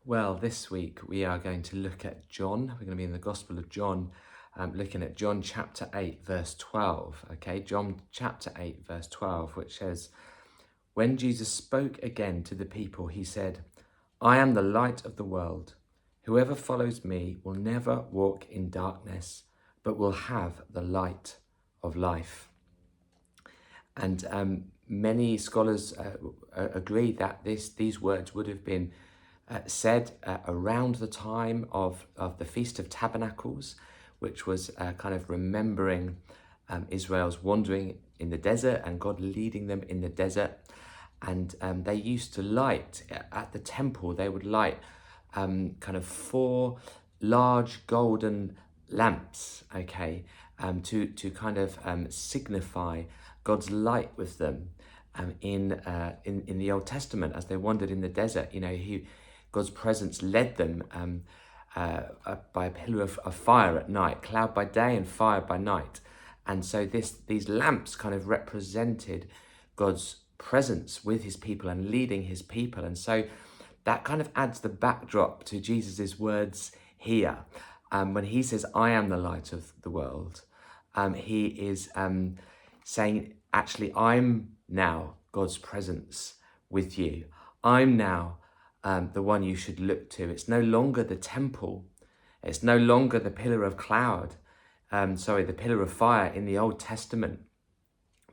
Well, this week we are going to look at John. We're going to be in the Gospel of John, looking at John chapter 8, verse 12. Okay, John chapter 8, verse 12, which says, "When Jesus spoke again to the people, he said, 'I am the light of the world. Whoever follows me will never walk in darkness, but will have the light of life.'" And many scholars agree that these words would have been said around the time of the Feast of Tabernacles, which was kind of remembering Israel's wandering in the desert and God leading them in the desert. And they used to light at the temple, they would light kind of four large golden lamps, okay, to kind of signify God's light with them in the Old Testament as they wandered in the desert. You know, God's presence led them by a pillar of fire at night, cloud by day and fire by night. And so these lamps kind of represented God's presence with his people and leading his people. And so that kind of adds the backdrop to Jesus's words here. When he says, "I am the light of the world," he is saying, actually, I'm now God's presence with you. I'm now the one you should look to. It's no longer the temple. It's no longer the pillar of cloud. The pillar of fire in the Old Testament.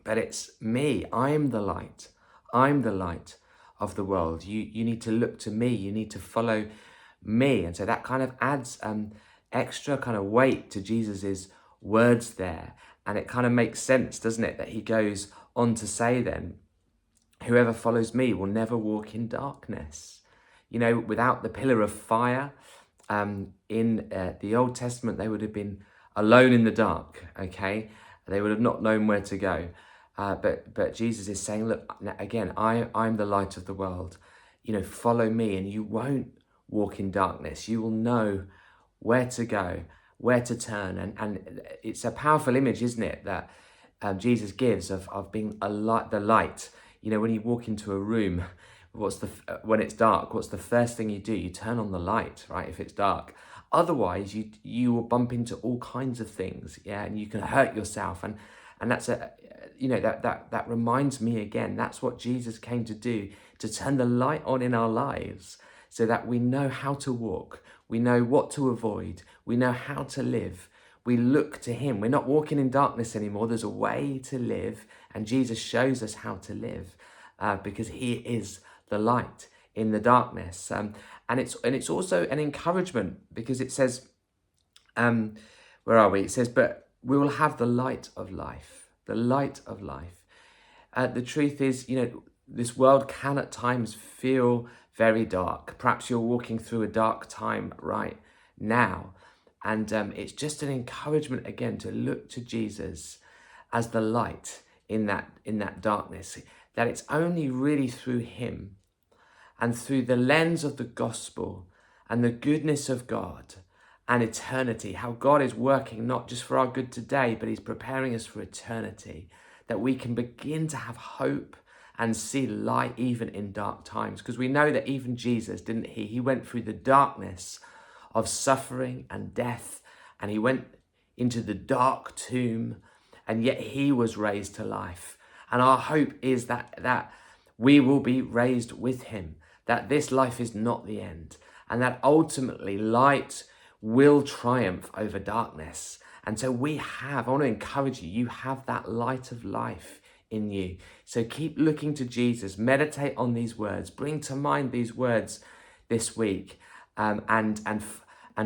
But it's me. I'm the light. I'm the light of the world. You need to look to me. You need to follow me. And so that kind of adds extra kind of weight to Jesus's words there. And it kind of makes sense, doesn't it, that he goes on to say then, "Whoever follows me will never walk in darkness." You know, without the pillar of fire, in the Old Testament, they would have been alone in the dark, okay? They would have not known where to go. But Jesus is saying, look, again, I'm the light of the world. You know, follow me and you won't walk in darkness. You will know where to go, where to turn. And it's a powerful image, isn't it, that Jesus gives of being the light. You know, when you walk into a room, when it's dark, what's the first thing you do? You turn on the light, right? If it's dark. Otherwise, you will bump into all kinds of things, yeah, and you can hurt yourself. And that's that reminds me again, that's what Jesus came to do, to turn the light on in our lives so that we know how to walk, we know what to avoid, we know how to live. We look to him. We're not walking in darkness anymore. There's a way to live, and Jesus shows us how to live because he is the light in the darkness. And it's also an encouragement because it says, where are we? It says, "But we will have the light of life." The light of life. The truth is, you know, this world can at times feel very dark. Perhaps you're walking through a dark time right now. And it's just an encouragement again to look to Jesus as the light in that darkness. That it's only really through him and through the lens of the gospel and the goodness of God and eternity, how God is working not just for our good today, but he's preparing us for eternity, that we can begin to have hope and see light even in dark times. Because we know that even Jesus, didn't he? He went through the darkness of suffering and death, and he went into the dark tomb, and yet he was raised to life. And our hope is that we will be raised with him, that this life is not the end, and that ultimately light will triumph over darkness. And so I want to encourage you, you have that light of life in you. So keep looking to Jesus, meditate on these words, bring to mind these words this week, and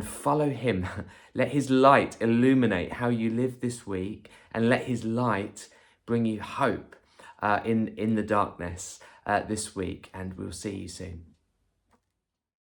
follow him. Let his light illuminate how you live this week, and let his light bring you hope in the darkness this week. And we'll see you soon.